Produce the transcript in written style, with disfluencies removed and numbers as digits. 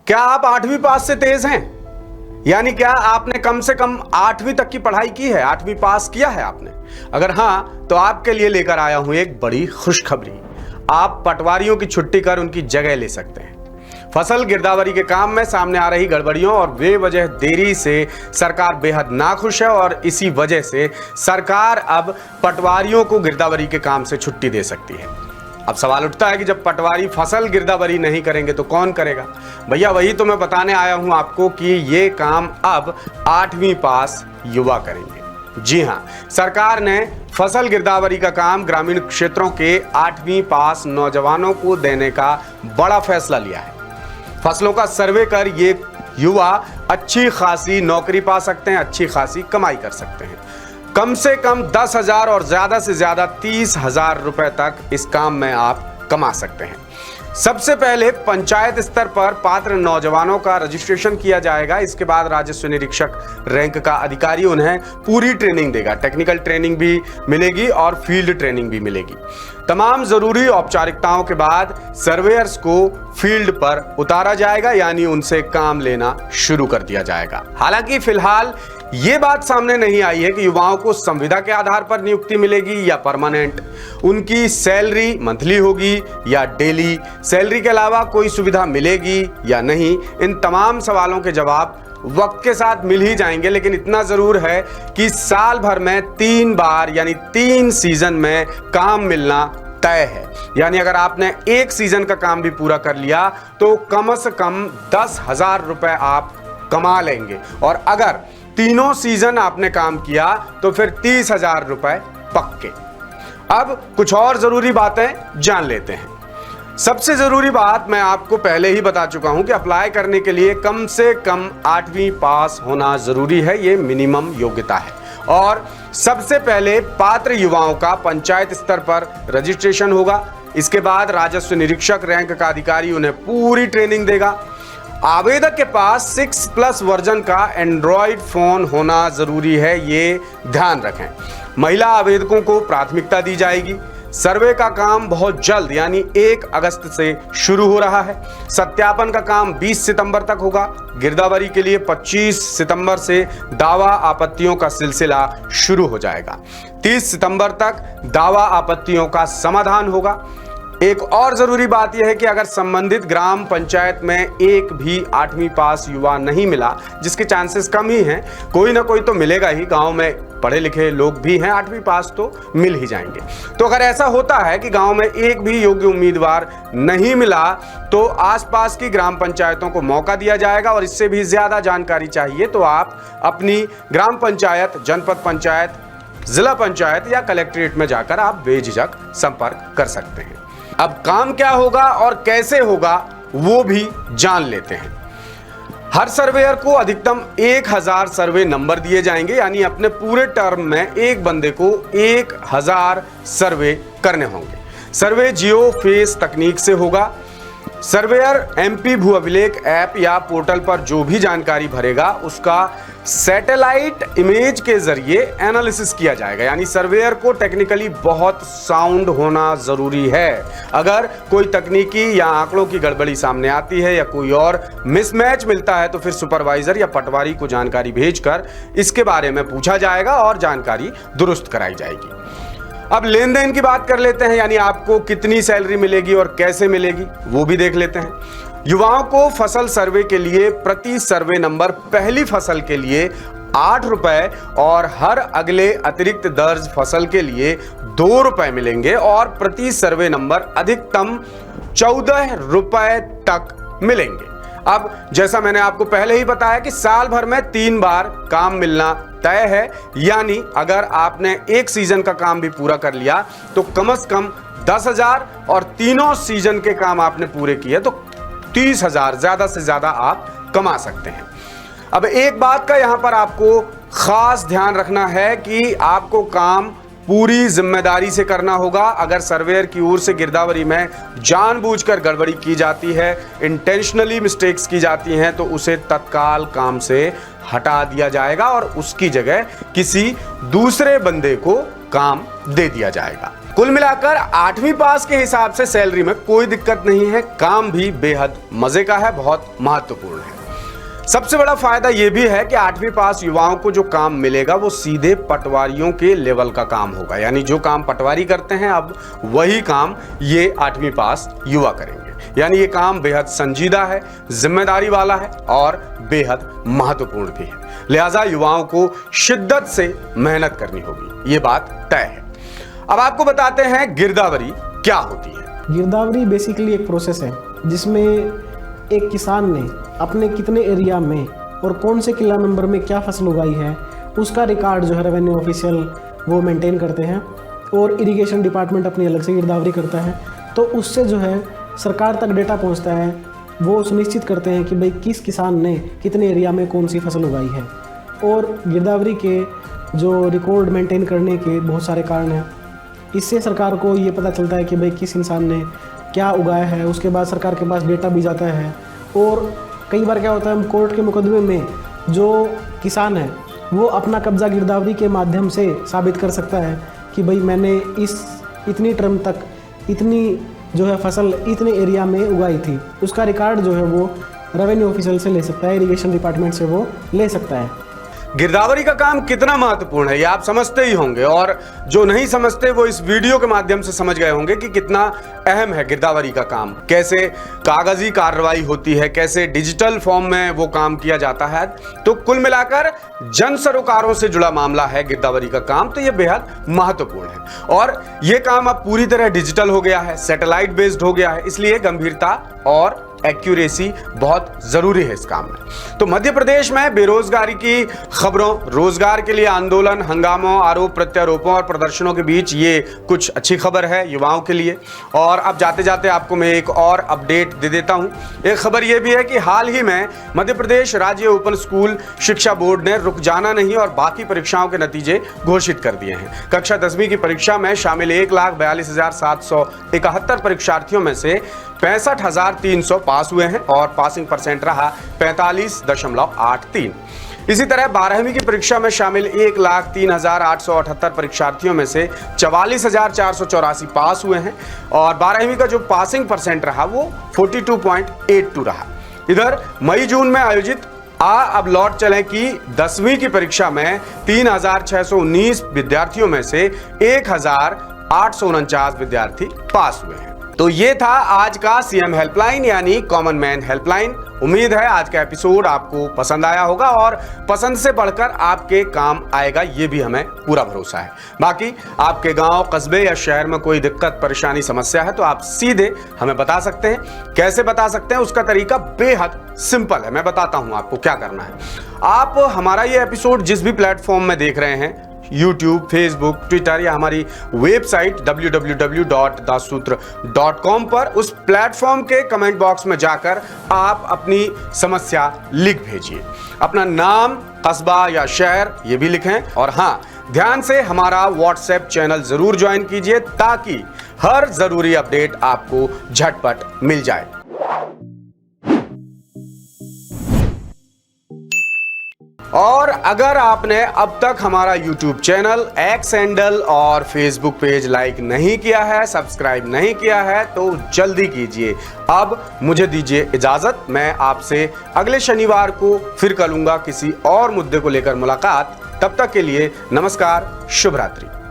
क्या आप 8वीं पास से तेज हैं? यानी क्या आपने कम से कम 8वीं तक की पढ़ाई की है, 8वीं पास किया है आपने? अगर हां तो आपके लिए लेकर आया हूं एक बड़ी खुशखबरी। आप पटवारियों की छुट्टी कर उनकी जगह ले सकते हैं। फसल गिरदावरी के काम में सामने आ रही गड़बड़ियों और बेवजह देरी से सरकार बेहद नाखुश है और इसी वजह से सरकार अब पटवारियों को गिरदावरी के काम से छुट्टी दे सकती है। अब सवाल उठता है कि जब पटवारी फसल गिरदावरी नहीं करेंगे तो कौन करेगा? भैया वही तो मैं बताने आया हूं आपको कि ये काम अब 8वीं पास युवा करेंगे। जी हां, सरकार ने फसल गिरदावरी का काम ग्रामीण क्षेत्रों के 8वीं पास नौजवानों को देने का बड़ा फैसला लिया है। फसलों का सर्वे कर ये युवा अच्छी खासी नौकरी पा सकते हैं, अच्छी खासी कमाई कर सकते हैं। कम से कम 10,000 और ज्यादा से ज्यादा 30,000 रुपए तक इस काम में आप कमा सकते हैं। सबसे पहले पंचायत स्तर पर पात्र नौजवानों का रजिस्ट्रेशन किया जाएगा। इसके बाद राजस्व निरीक्षक रैंक का अधिकारी उन्हें पूरी ट्रेनिंग देगा। टेक्निकल ट्रेनिंग भी मिलेगी और फील्ड ट्रेनिंग भी मिलेगी। तमाम जरूरी औपचारिकताओं के बाद सर्वेयर्स को फील्ड पर उतारा जाएगा, यानी उनसे काम लेना शुरू कर दिया जाएगा। हालांकि फिलहाल ये बात सामने नहीं आई है कि युवाओं को संविदा के आधार पर नियुक्ति मिलेगी या परमानेंट। उनकी सैलरी मंथली होगी या डेली, सैलरी के अलावा कोई सुविधा मिलेगी या नहीं, इन तमाम सवालों के जवाब वक्त के साथ मिल ही जाएंगे। लेकिन इतना जरूर है कि साल भर में 3 बार यानी 3 सीजन में काम मिलना तय है। यानी अगर आपने एक सीजन का काम भी पूरा कर लिया तो कम से कम 10,000 रुपए आप कमा लेंगे, और अगर तीनों सीजन आपने काम किया तो फिर 30,000 रुपए पक्के। अब कुछ और जरूरी बातें जान लेते हैं। सबसे जरूरी बात मैं आपको पहले ही बता चुका हूं कि अप्लाई करने के लिए कम से कम 8वीं पास होना जरूरी है। ये मिनिमम योग्यता है। और सबसे पहले पात्र युवाओं का पंचायत स्तर पर रजिस्ट्रेशन होगा। इसके बाद राजस्व निरीक्षक रैंक का अधिकारी उन्हें पूरी ट्रेनिंग देगा। आवेदक के पास 6+ वर्जन का एंड्रॉइड फोन होना जरूरी है, ये ध्यान रखें। महिला आवेदकों को प्राथमिकता दी जाएगी। सर्वे का काम बहुत जल्द यानी 1 अगस्त से शुरू हो रहा है। सत्यापन का काम 20 सितंबर तक होगा। गिरदावरी के लिए 25 सितंबर से दावा आपत्तियों का सिलसिला शुरू हो जाएगा। 30 सितंबर तक दावा आपत्तियों का समाधान होगा। एक और जरूरी बात यह है कि अगर संबंधित ग्राम पंचायत में एक भी 8वीं पास युवा नहीं मिला, जिसके चांसेस कम ही हैं, कोई ना कोई तो मिलेगा ही। गांव में पढ़े लिखे लोग भी हैं, 8वीं पास तो मिल ही जाएंगे। तो अगर ऐसा होता है कि गांव में एक भी योग्य उम्मीदवार नहीं मिला तो आसपास की ग्राम पंचायतों को मौका दिया जाएगा। और इससे भी ज्यादा जानकारी चाहिए तो आप अपनी ग्राम पंचायत, जनपद पंचायत, जिला पंचायत या कलेक्ट्रेट में जाकर आप बेझिझक संपर्क कर सकते हैं। अब काम क्या होगा और कैसे होगा वो भी जान लेते हैं। हर सर्वेयर को अधिकतम 1000 सर्वे नंबर दिए जाएंगे, यानी अपने पूरे टर्म में एक बंदे को 1000 सर्वे करने होंगे। सर्वे जियो फेस तकनीक से होगा। सर्वेयर MP भू अभिलेख ऐप या पोर्टल पर जो भी जानकारी भरेगा उसका सैटेलाइट इमेज के जरिए एनालिसिस किया जाएगा। यानी सर्वेयर को टेक्निकली बहुत साउंड होना जरूरी है। अगर कोई तकनीकी या आंकड़ों की गड़बड़ी सामने आती है या कोई और मिसमैच मिलता है तो फिर सुपरवाइजर या पटवारी को जानकारी भेजकर इसके बारे में पूछा जाएगा और जानकारी दुरुस्त कराई जाएगी। अब लेन देन की बात कर लेते हैं, यानी आपको कितनी सैलरी मिलेगी और कैसे मिलेगी वो भी देख लेते हैं। युवाओं को फसल सर्वे के लिए प्रति सर्वे नंबर पहली फसल के लिए 8 रुपए और हर अगले अतिरिक्त दर्ज फसल के लिए 2 रुपए मिलेंगे और प्रति सर्वे नंबर अधिकतम 14 रुपए तक मिलेंगे। अब जैसा मैंने आपको पहले ही बताया कि साल भर में 3 बार काम मिलना तय है। यानी अगर आपने एक सीजन का काम भी पूरा कर लिया तो कम से कम 10,000 और तीनों सीजन के काम आपने पूरे किए तो 30,000 ज्यादा से ज्यादा आप कमा सकते हैं। अब एक बात का यहां पर आपको खास ध्यान रखना है कि आपको काम पूरी जिम्मेदारी से करना होगा। अगर सर्वेयर की ओर से गिरदावरी में जानबूझकर गड़बड़ी की जाती है, इंटेंशनली मिस्टेक्स की जाती हैं, तो उसे तत्काल काम से हटा दिया जाएगा और उसकी जगह किसी दूसरे बंदे को काम दे दिया जाएगा। कुल मिलाकर 8वीं पास के हिसाब से सैलरी में कोई दिक्कत नहीं है, काम भी बेहद मजे का है, बहुत महत्वपूर्ण है। सबसे बड़ा फायदा यह भी है कि 8वीं पास युवाओं को जो काम मिलेगा वो सीधे पटवारियों के लेवल का काम होगा, यानी जो काम पटवारी करते हैं अब वही काम ये 8वीं पास युवा करेंगे। यानी ये काम बेहद संजीदा है, जिम्मेदारी वाला है और बेहद महत्वपूर्ण भी है, लिहाजा युवाओं को शिद्दत से मेहनत करनी होगी, ये बात तय है। अब आपको बताते हैं गिरदावरी क्या होती है। गिरदावरी बेसिकली एक प्रोसेस है जिसमें एक किसान ने अपने कितने एरिया में और कौन से किला नंबर में क्या फसल उगाई है उसका रिकॉर्ड जो है रेवेन्यू ऑफिशियल वो मेंटेन करते हैं, और इरिगेशन डिपार्टमेंट अपनी अलग से गिरदावरी करता है। तो उससे जो है सरकार तक डेटा पहुंचता है, वो सुनिश्चित करते हैं कि भाई किस किसान ने कितने एरिया में कौन सी फसल उगाई है। और गिरदावरी के जो रिकॉर्ड मेंटेन करने के बहुत सारे कारण हैं, इससे सरकार को ये पता चलता है कि भाई किस इंसान ने क्या उगाया है, उसके बाद सरकार के पास डेटा भी जाता है। और कई बार क्या होता है, हम कोर्ट के मुकदमे में जो किसान है वो अपना कब्जा गिरदावरी के माध्यम से साबित कर सकता है कि भाई मैंने इतनी टर्म तक इतनी जो है फसल इतने एरिया में उगाई थी, उसका रिकॉर्ड जो है वो रेवेन्यू ऑफिसर से ले सकता है, इरिगेशन डिपार्टमेंट से वो ले सकता है। गिरदावरी का काम कितना महत्वपूर्ण है ये आप समझते ही होंगे, और जो नहीं समझते वो इस वीडियो के माध्यम से समझ गए होंगे कि कितना अहम है गिरदावरी का काम, कैसे कागजी कार्रवाई होती है, कैसे डिजिटल फॉर्म में वो काम किया जाता है। तो कुल मिलाकर जन सरोकारों से जुड़ा मामला है गिरदावरी का काम, तो ये बेहद महत्वपूर्ण है। और ये काम अब पूरी तरह डिजिटल हो गया है, सैटेलाइट बेस्ड हो गया है, इसलिए गंभीरता और एक्यूरेसी बहुत जरूरी है इस काम में। तो मध्य प्रदेश में बेरोजगारी की खबरों, रोजगार के लिए आंदोलन, हंगामों, आरोप प्रत्यारोपों और प्रदर्शनों के बीच ये कुछ अच्छी खबर है युवाओं के लिए। और अब जाते जाते आपको मैं एक और अपडेट दे देता हूं। एक खबर यह भी है कि हाल ही में मध्य प्रदेश राज्य ओपन स्कूल शिक्षा बोर्ड ने रुक जाना नहीं और बाकी परीक्षाओं के नतीजे घोषित कर दिए हैं। कक्षा 10वीं की परीक्षा में शामिल 1,42,771 परीक्षार्थियों में से 65,300 पास हुए हैं और पासिंग परसेंट रहा 45.83। इसी तरह 12वीं की परीक्षा में शामिल 1,03,878 परीक्षार्थियों में से 44,484 पास हुए हैं और 12वीं का जो पासिंग परसेंट रहा वो 42.82 रहा। इधर मई जून में आयोजित अब लौट चलें कि 10वीं की परीक्षा में 3,619 विद्यार्थियों में से 1,849 विद्यार्थी पास हुए हैं। तो ये था आज का सीएम हेल्पलाइन यानी कॉमन मैन हेल्पलाइन। उम्मीद है आज का एपिसोड आपको पसंद आया होगा और पसंद से बढ़कर आपके काम आएगा, ये भी हमें पूरा भरोसा है। बाकी आपके गांव, कस्बे या शहर में कोई दिक्कत, परेशानी, समस्या है तो आप सीधे हमें बता सकते हैं। कैसे बता सकते हैं उसका तरीका बेहद सिंपल है, मैं बताता हूं आपको क्या करना है। आप हमारा ये एपिसोड जिस भी प्लेटफॉर्म में देख रहे हैं, YouTube, Facebook, Twitter या हमारी वेबसाइट www.dassutra.com पर उस प्लेटफॉर्म के कमेंट बॉक्स में जाकर आप अपनी समस्या लिख भेजिए। अपना नाम, कस्बा या शहर ये भी लिखें और हाँ, ध्यान से हमारा व्हाट्सएप चैनल जरूर ज्वाइन कीजिए ताकि हर जरूरी अपडेट आपको झटपट मिल जाए। और अगर आपने अब तक हमारा YouTube चैनल, एक्स हैंडल और Facebook पेज लाइक नहीं किया है, सब्सक्राइब नहीं किया है तो जल्दी कीजिए। अब मुझे दीजिए इजाजत, मैं आपसे अगले शनिवार को फिर करूंगा किसी और मुद्दे को लेकर मुलाकात। तब तक के लिए नमस्कार, शुभ रात्रि।